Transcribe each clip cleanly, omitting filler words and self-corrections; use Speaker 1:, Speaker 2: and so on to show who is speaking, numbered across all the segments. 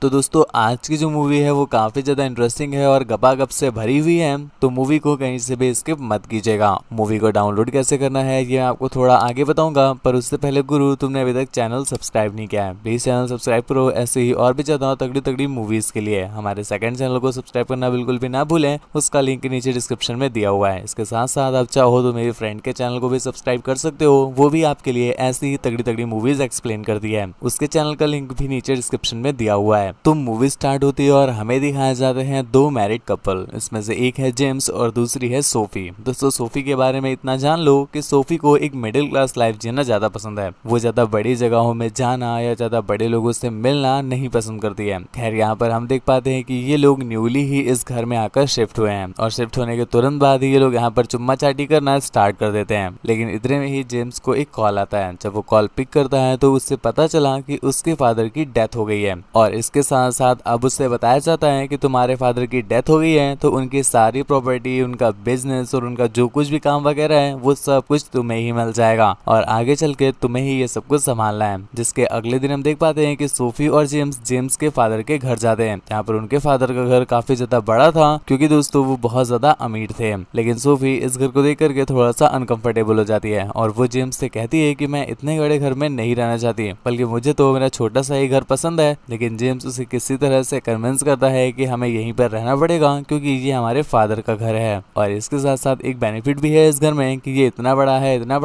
Speaker 1: तो दोस्तों आज की जो मूवी है वो काफ़ी ज़्यादा इंटरेस्टिंग है और गपागप से भरी हुई है, तो मूवी को कहीं से भी स्किप मत कीजिएगा। मूवी को डाउनलोड कैसे करना है ये मैं आपको थोड़ा आगे बताऊंगा, पर उससे पहले गुरु तुमने अभी तक चैनल सब्सक्राइब नहीं किया है, प्लीज़ चैनल सब्सक्राइब करो। ऐसे ही और भी ज़्यादा तगड़ी तगड़ी मूवीज़ के लिए हमारे सेकंड चैनल को सब्सक्राइब करना बिल्कुल भी ना भूलें, उसका लिंक नीचे डिस्क्रिप्शन में दिया हुआ है। इसके साथ साथ आप चाहो तो मेरे फ्रेंड के चैनल को भी सब्सक्राइब कर सकते हो, वो भी आपके लिए ऐसी ही तगड़ी तगड़ी मूवीज़ एक्सप्लेन करती है, उसके चैनल का लिंक भी नीचे डिस्क्रिप्शन में दिया हुआ है। तो मूवी स्टार्ट होती है और हमें दिखाए जाते हैं दो मैरिड कपल, इसमें से एक है जेम्स और दूसरी है सोफी। दोस्तों सोफी के बारे में इतना जान लो कि सोफी को एक मिडिल क्लास लाइफ जीना ज्यादा पसंद है, वो ज्यादा बड़ी जगहों में जाना या ज्यादा बड़े लोगों से मिलना नहीं पसंद करती है। खैर यहाँ पर हम देख पाते हैं कि ये लोग न्यूली ही इस घर में आकर शिफ्ट हुए हैं और शिफ्ट होने के तुरंत बाद ही ये लोग यहाँ पर चुम्मा चाटी करना स्टार्ट कर देते हैं। लेकिन इतने में ही जेम्स को एक कॉल आता है। जब वो कॉल पिक करता है तो उससे पता चला कि उसके फादर की डेथ हो गई है और इसके साथ साथ अब उससे बताया जाता है कि तुम्हारे फादर की डेथ हो गई है तो उनकी सारी प्रॉपर्टी, उनका बिजनेस और उनका जो कुछ भी काम वगैरह है वो सब कुछ तुम्हें ही मिल जाएगा और आगे चल के तुम्हें ही ये सब कुछ संभालना है। जिसके अगले दिन हम देख पाते हैं कि सोफी और जेम्स के फादर के घर जाते हैं। यहाँ पर उनके फादर का घर काफी ज्यादा बड़ा था क्योंकि दोस्तों वो बहुत ज्यादा अमीर थे। लेकिन सोफी इस घर को देख करके थोड़ा सा अनकंफर्टेबल हो जाती है और वो जेम्स से कहती है कि मैं इतने बड़े घर में नहीं रहना चाहती, बल्कि मुझे तो मेरा छोटा सा ही घर पसंद है। लेकिन जेम्स उसे किसी तरह से कन्विंस करता है कि हमें यहीं पर रहना पड़ेगा क्योंकि ये हमारे फादर का घर है और इसके साथ साथ एक बेनिफिट भी है इस घर में कि ये इतना बड़ा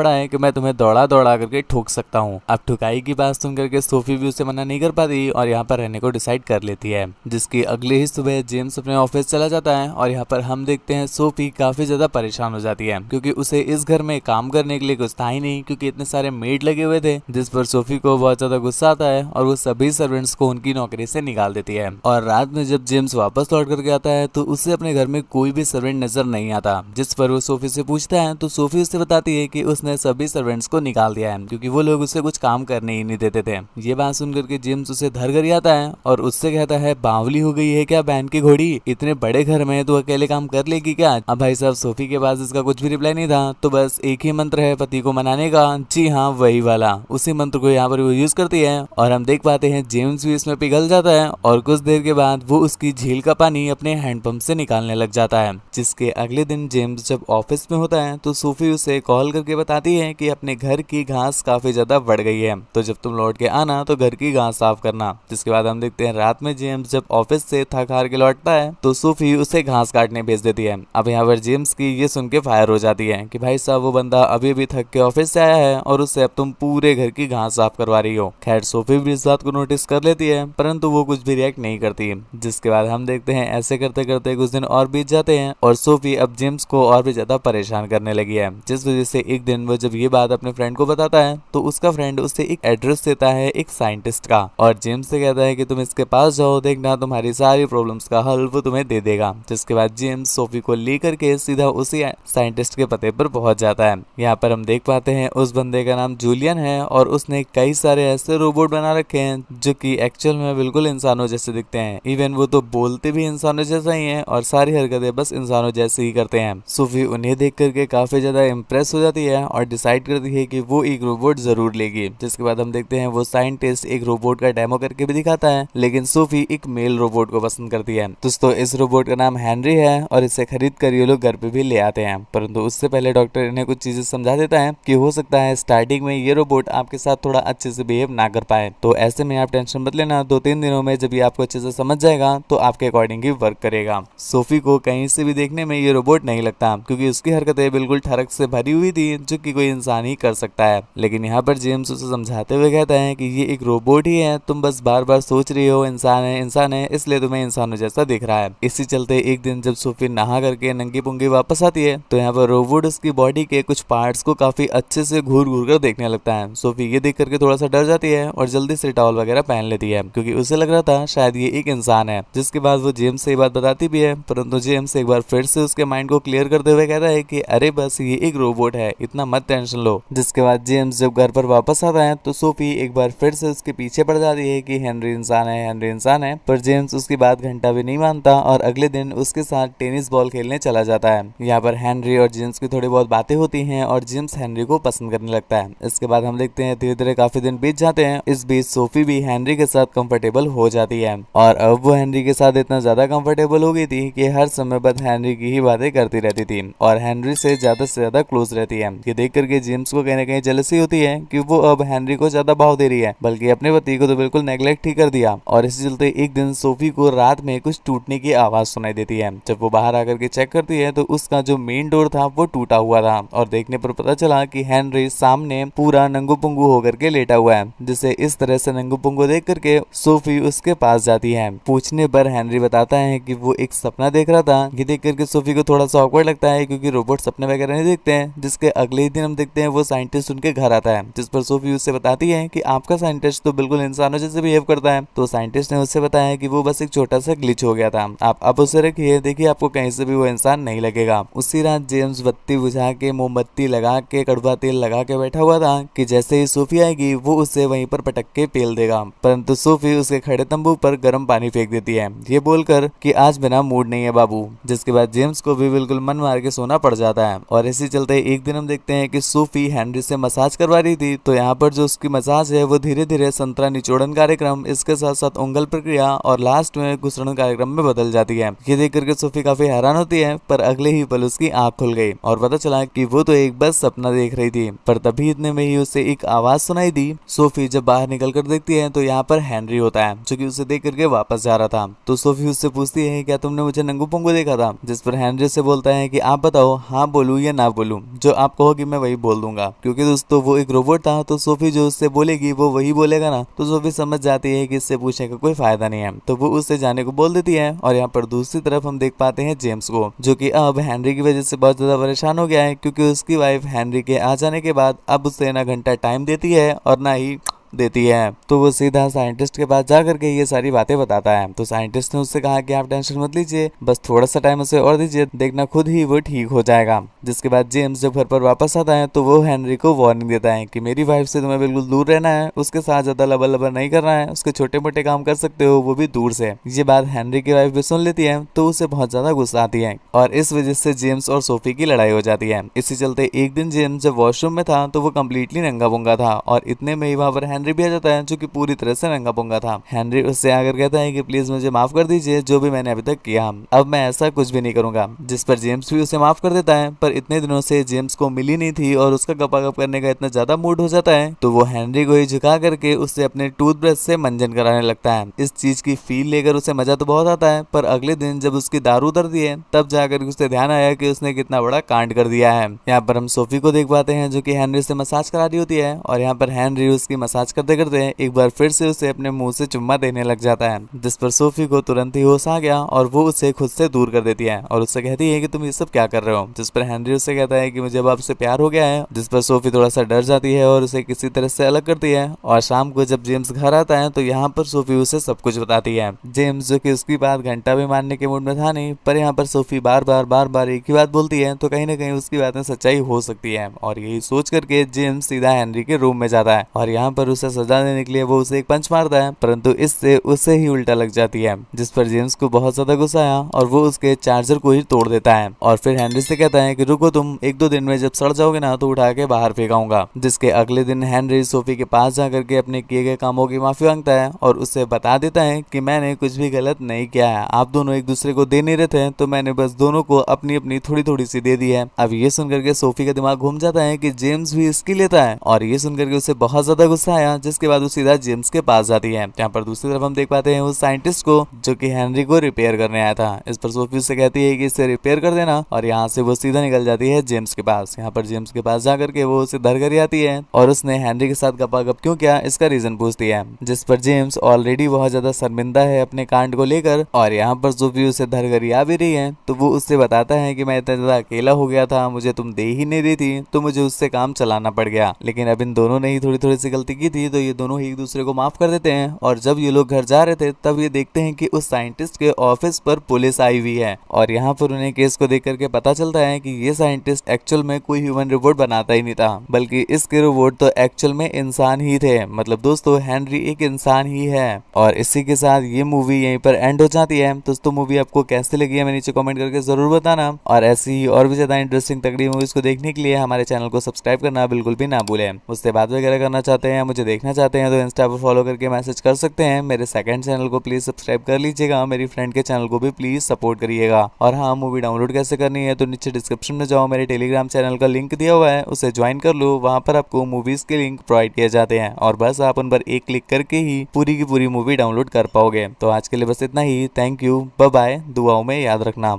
Speaker 1: है कि मैं तुम्हें दौड़ा दौड़ा करके ठोक सकता हूँ। अब ठुकाई की बात सुन करके सोफी भी उसे मना नहीं कर पाती और यहाँ पर रहने को डिसाइड कर लेती है। जिसकी अगले ही सुबह जेम्स अपने ऑफिस चला जाता है और यहाँ पर हम देखते हैं सोफी काफी ज्यादा परेशान हो जाती है क्योंकि उसे इस घर में काम करने के लिए कुछ था ही नहीं, क्योंकि इतने सारे मेड लगे हुए थे, जिस पर सोफी को बहुत ज्यादा गुस्सा आता है और वो सभी सर्वेंट्स को उनकी नौकरी से निकाल देती है। और रात में जब जेम्स वापस लौट करके आता है तो उसे अपने घर में कोई भी सर्वेंट नजर नहीं आता, जिस पर वो सोफी से पूछता है तो सोफी उससे बताती है कि उसने सभी सर्वेंट्स को निकाल दिया है क्योंकि वो लोग उसे कुछ काम करने ही नहीं देते थे। ये बात सुन करके जेम्स उसे धर कर आता है और उससे कहता है बावली हो गई है क्या बहन की घोड़ी, इतने बड़े घर में तो अकेले काम कर लेगी क्या। अब भाई साहब सोफी के पास इसका कुछ भी रिप्लाई नहीं था, तो बस एक ही मंत्र है पति को मनाने का, जी हाँ वही वाला, उसी मंत्र को यहाँ पर वो यूज करती है और हम देख पाते हैं जेम्स भी इसमें पिघल जाता है और कुछ देर के बाद वो उसकी झील का पानी अपने हैंडपंप से निकालने लग जाता है। जिसके अगले दिन जेम्स जब ऑफिस में होता है तो सोफी उसे कॉल करके बताती है कि अपने घर की घास काफी ज्यादा बढ़ गई है, तो जब तुम लौट के आना तो घर की घास साफ करना। जिसके बाद हम देखते हैं रात में जेम्स जब ऑफिस से थक हार के लौटता है तो सोफी उसे घास काटने भेज देती है। अब यहाँ पर जेम्स की ये सुन के फायर हो जाती है कि भाई साहब वो बंदा अभी भी थक के ऑफिस से आया है और उससे अब तुम पूरे घर की घास साफ करवा रही हो। खैर सोफी भी इस बात को नोटिस कर लेती है परंतु वो कुछ भी रिएक्ट नहीं करती। जिसके बाद हम देखते हैं ऐसे करते करते कुछ दिन और बीत जाते हैं और सोफी अब जेम्स को और भी ज्यादा परेशान करने लगी है, जिस वजह से एक दिन वो जब ये बात अपने फ्रेंड को बताता है तो उसका फ्रेंड उसे एक एड्रेस देता है एक साइंटिस्ट का और जेम्स से कहता है कि तुम इसके पास जाओ, देखना तुम्हारी सारी प्रॉब्लम्स का हल वो तुम्हें दे देगा। जिसके बाद जेम्स सोफी को लेकर के सीधा उसी साइंटिस्ट के पते पर पहुंच जाता है। यहाँ पर हम देख पाते हैं उस बंदे का नाम जूलियन है और उसने कई सारे ऐसे रोबोट बना रखे हैं जो कि एक्चुअल में बिल्कुल इंसानों जैसे दिखते हैं। इवन वो तो बोलते भी इंसानों जैसा ही हैं और सारी हरकतें बस इंसानों जैसे ही करते हैं। सोफी उन्हें देख करके काफी ज्यादा इम्प्रेस हो जाती है और डिसाइड करती है कि वो एक रोबोट जरूर लेगी। जिसके बाद हम देखते हैं वो साइंटिस्ट एक रोबोट का डेमो करके भी दिखाता है, लेकिन सोफी एक मेल रोबोट को पसंद करती है। दोस्तों इस रोबोट का नाम हेनरी है और इसे खरीद कर ये लोग घर पे भी ले आते हैं, परंतु उससे पहले डॉक्टर इन्हें कुछ चीजें समझा देता है कि हो सकता है स्टार्टिंग में ये रोबोट आपके साथ थोड़ा अच्छे से बिहेव ना कर पाए, तो ऐसे में आप टेंशन मत लेना, 2-3 दिनों में जब ये आपको अच्छे से समझ जाएगा तो आपके अकॉर्डिंग ही वर्क करेगा। सोफी को कहीं से भी देखने में ये रोबोट नहीं लगता क्योंकि उसकी हरकतें बिल्कुल ठरक से भरी हुई थी जो कि कोई इंसान ही कर सकता है। लेकिन यहाँ पर जेम्स उसे समझाते हुए कहता है कि ये एक रोबोट ही है, तुम बस बार बार सोच रही हो इंसान है इसलिए तुम्हें इंसानों जैसा दिख रहा है। इसी चलते एक दिन जब सोफी नहा करके नंगी पुंगी वापस आती है तो यहाँ पर रोबोट उसकी बॉडी के कुछ पार्ट्स को काफी अच्छे से घूर घूर कर देखने लगता है। सोफी ये देख करके थोड़ा सा डर जाती है और जल्दी से टॉवल वगैरह पहन लेती है क्योंकि उसे लग रहा था शायद ये एक इंसान है। जिसके बाद वो जेम्स से ये बात बताती भी है, परंतु जेम्स एक बार फिर से उसके माइंड को क्लियर करते हुए कहता है कि अरे बस ये एक रोबोट है, इतना मत टेंशन लो। जिसके बाद जेम्स जब घर पर वापस आता है तो सोफी एक बार फिर से उसके पीछे पड़ जाती है कि हेनरी इंसान है, पर जेम्स उसकी बात घंटा भी नहीं मानता और अगले दिन उसके साथ टेनिस बॉल खेलने चला जाता है। यहाँ पर हेनरी और जेम्स की थोड़ी बहुत बातें होती हैं और जेम्स हेनरी को पसंद करने लगता है। इसके बाद हम देखते हैं धीरे धीरे काफी दिन बीत जाते हैं। इस बीच सोफी भी हेनरी के साथ कंफर्टेबल हो जाती है और अब वो हेनरी के साथ इतना ज्यादा कंफर्टेबल हो गई थी कि हर समय बस हेनरी की ही बातें करती रहती थी और हेनरी से ज्यादा क्लोज रहती है। ये देख करके जेम्स को कहीं ना कहीं जेलसी होती है कि वो अब हेनरी को ज्यादा भाव दे रही है, बल्कि अपने पति को तो बिल्कुल नेग्लेक्ट ही कर दिया। और इसी चलते एक दिन सोफी को रात में कुछ टूटने की आवाज सुनाई देती है। जब वो बाहर आकर के चेक करती है तो उसका जो मेन डोर था वो टूटा हुआ था और देखने पर पता चला कि हेनरी सामने पूरा नंगू पुंगू होकर के लेटा हुआ है, जिसे इस तरह से नंगू पुंगू देख करके सोफी उसके पास जाती है। पूछने पर हेनरी बताता है कि वो एक सपना देख रहा था। ये देख करके सोफी को थोड़ा सा ऑकवर्ड लगता है क्योंकि रोबोट सपने वगैरह नहीं देखते हैं। जिसके अगले ही दिन हम देखते हैं वो साइंटिस्ट उनके घर आता है, जिस पर सोफी उससे बताती है कि आपका साइंटिस्ट तो बिल्कुल इंसानों जैसे बिहेव करता है। तो साइंटिस्ट ने उससे बताया कि वो बस एक छोटा सा ग्लिच हो गया था, आप उसे रखिए, देखिए आपको कहीं से भी वो इंसान नहीं लगेगा। उसी रात जेम्स बत्ती बुझा के मोमबत्ती लगा के कड़वा तेल लगा के बैठा हुआ था कि जैसे ही सोफी आएगी वो उसे वहीं पर पटक के पेल देगा, परंतु सोफी उसके खड़े तंबू पर गर्म पानी फेंक देती है, ये बोलकर कि आज मेरा मूड नहीं है बाबू। जिसके बाद जेम्स को भी बिल्कुल मन मार के सोना पड़ जाता है। और इसी चलते एक दिन हम देखते हैं कि सोफी हेनरी से मसाज करवा रही थी, तो यहाँ पर जो उसकी मसाज है वो धीरे धीरे संतरा निचोड़न कार्यक्रम, इसके साथ साथ उंगल प्रक्रिया और लास्ट में घुसड़न कार्यक्रम में बदल जाती है। ये देख करके सोफी काफी हैरान होती है, पर अगले ही पल उसकी आंख खुल गई और पता चला कि वो तो एक बस सपना देख रही थी। पर तभी इतने में ही उसे एक आवाज सुनाई दी। सोफी जब बाहर निकल कर देखती है तो यहाँ पर हेनरी होता है, जो कि उसे देख करके वापस जा रहा था। तो सोफी उससे पूछती है क्या तुमने मुझे नंगू पुंगू देखा था, जिस पर हेनरी से बोलता है कि आप बताओ हाँ बोलूं या ना बोलूं, जो आप कहोगे मैं वही बोल दूंगा। क्योंकि दोस्तों वो एक रोबोट था, तो सोफी जो उससे बोलेगी वो वही बोलेगा ना, तो सोफी समझ जाती है कि इससे पूछने का कोई फायदा नहीं है, तो वो उससे जाने को बोल देती है। और यहाँ पर दूसरी तरफ हम देख पाते हैं जेम्स को, जो कि अब हेनरी की वजह से बहुत ज्यादा परेशान हो गया है, क्योंकि उसकी वाइफ हेनरी के आ जाने के बाद अब उसे ना घंटा टाइम देती है और ना ही देती है। तो वो सीधा साइंटिस्ट के पास जा करके ये सारी बातें बताता है। तो साइंटिस्ट ने उससे कहा कि आप टेंशन मत लीजिए, बस थोड़ा सा टाइम उसे और दीजिए, देखना खुद ही वो ठीक हो जाएगा। जिसके बाद जेम्स जब घर पर वापस आता है तो वो हेनरी को वार्निंग देता है कि मेरी वाइफ से तुम्हें बिल्कुल दूर रहना है, उसके साथ ज्यादा लबर लबर नहीं करना है, उसके छोटे मोटे काम कर सकते हो वो भी दूर से। ये बात हेनरी की वाइफ भी सुन लेती है, तो उसे बहुत ज्यादा गुस्सा आती है और इस वजह से जेम्स और सोफी की लड़ाई हो जाती है। इसी चलते एक दिन जेम्स जब वॉशरूम में था तो वो कम्प्लीटली नंगा पुंगा था और इतने में ही वहां पर हेनरी भी आ जाता है, जो कि पूरी तरह से नंगा पुंगा था। हेनरी उससे आकर कहता है कि प्लीज मुझे माफ कर दीजिए, जो भी मैंने अभी तक किया, अब मैं ऐसा कुछ भी नहीं करूंगा। जिस पर जेम्स भी उसे माफ कर देता है। पर इतने दिनों से जेम्स को मिली नहीं थी और उसका गपागप करने का इतना ज्यादा मूड हो जाता है, तो वो हेनरी को ही झुका करके उससे अपने टूथब्रश से मंजन कराने लगता है। इस चीज की फील लेकर उसे मजा तो बहुत आता है, पर अगले दिन जब उसकी दारू उतरती है तब जाकर उसे ध्यान आया कि उसने कितना बड़ा कांड कर दिया है। यहाँ पर हम सोफी को देख पाते हैं, जो कि हेनरी से मसाज करा रही होती है और यहाँ पर हेनरी उसकी मसाज करते करते एक बार फिर से उसे अपने मुंह से चुम्मा देने लग जाता है, जिस पर सोफी को तुरंत ही होश आ गया और वो उसे खुद से दूर कर देती है और उससे कहती है कि तुम ये सब क्या कर रहे हो। जिस पर हेनरी उससे कहता है कि मुझे अब आपसे प्यार हो गया है, जिस पर सोफी थोड़ा सा डर जाती है और उसे किसी तरह से अलग करती है। और शाम को जब जेम्स घर आता है तो यहाँ पर सोफी उसे सब कुछ बताती है। जेम्स, जो कि उसकी बात घंटा भी मानने के मूड में था नहीं, पर यहाँ पर सोफी बार बार एक ही बात बोलती है, तो कहीं ना कहीं उसकी बात में सच्चाई हो सकती है। और यही सोच करके जेम्स सीधा हेनरी के रूम में जाता है और यहाँ पर उसे सजा देने के लिए वो उसे एक पंच मारता है, परंतु इससे उसे ही उल्टा लग जाती है, जिस पर जेम्स को बहुत ज्यादा गुस्सा आया और वो उसके चार्जर को ही तोड़ देता है। और फिर हेनरी से कहता है कि रुको, तुम एक दो दिन में जब सड़ जाओगे ना तो उठा के बाहर फेंकाऊंगा। जिसके अगले दिन हेनरी सोफी के पास जाकर के अपने किए गए कामों की माफी मांगता है और उसे बता देता है कि मैंने कुछ भी गलत नहीं किया है, आप दोनों एक दूसरे को दे नहीं रहे थे, तो मैंने बस दोनों को अपनी अपनी थोड़ी थोड़ी सी दे दी है। अब ये सुनकर के सोफी का दिमाग घूम जाता है कि जेम्स भी इसकी लेता है और ये सुनकर के उसे बहुत ज्यादा गुस्सा आया, जिसके बाद वो सीधा जेम्स के पास जाती है। यहाँ पर दूसरी तरफ हम देख पाते हैं उस साइंटिस्ट को, जो कि हेनरी को रिपेयर करने आया था। इस पर सोफी उससे कहती है कि इसे रिपेयर कर देना और यहाँ से वो सीधा निकल जाती है जेम्स के पास। यहाँ पर जेम्स के पास जाकर के वो उसे धर कर आती है और उसने हेनरी के साथ गपागप क्यों किया इसका रीजन पूछती है, जिस पर जेम्स ऑलरेडी बहुत ज्यादा शर्मिंदा है अपने कांड को लेकर। और यहाँ पर सोफी उसे धर कर आ भी रही है, तो वो उससे बताता है कि मैं इतना ज्यादा अकेला हो गया था, मुझे तुम दे ही नहीं रही थी, तो मुझे उससे काम चलाना पड़ गया। लेकिन अब इन दोनों ने ही थोड़ी थोड़ी सी गलती की थी, तो ये दोनों ही एक दूसरे को माफ कर देते हैं। और जब ये लोग घर जा रहे थे तब ये देखते हैं कि उस साइंटिस्ट के ऑफिस पर पुलिस आई हुई है और यहाँ पर उन्हें केस को देख करके पता चलता है कि ये साइंटिस्ट एक्चुअल में कोई ह्यूमन रोबोट बनाता ही नहीं था, बल्कि इसके रोबोट तो एक्चुअल में इंसान ही थे। मतलब दोस्तों, हेनरी एक इंसान ही है। और इसी के साथ ये मूवी यहीं पर एंड हो जाती है। दोस्तों, मूवी आपको कैसे लगी है मैं नीचे कमेंट करके जरूर बताना और ऐसी ही और भी ज्यादा इंटरेस्टिंग तगड़ी मूवीज को देखने के लिए हमारे चैनल को सब्सक्राइब करना बिल्कुल भी ना भूलें। मुझसे बात वगैरह करना चाहते हैं, मुझे देखना चाहते हैं तो इंस्टा पर फॉलो करके मैसेज कर सकते हैं। मेरे सेकंड चैनल को प्लीज सब्सक्राइब कर लीजिएगा, मेरी फ्रेंड के चैनल को भी प्लीज सपोर्ट करिएगा। और हाँ, मूवी डाउनलोड कैसे करनी है तो नीचे डिस्क्रिप्शन में जाओ, मेरे टेलीग्राम चैनल का लिंक दिया हुआ है, उसे ज्वाइन कर लो। वहां पर आपको मूवीज के लिंक प्रोवाइड किए जाते हैं और बस आप उन पर एक क्लिक करके ही पूरी की पूरी मूवी डाउनलोड कर पाओगे। तो आज के लिए बस इतना ही। थैंक यू, बाय बाय, दुआओं में याद रखना।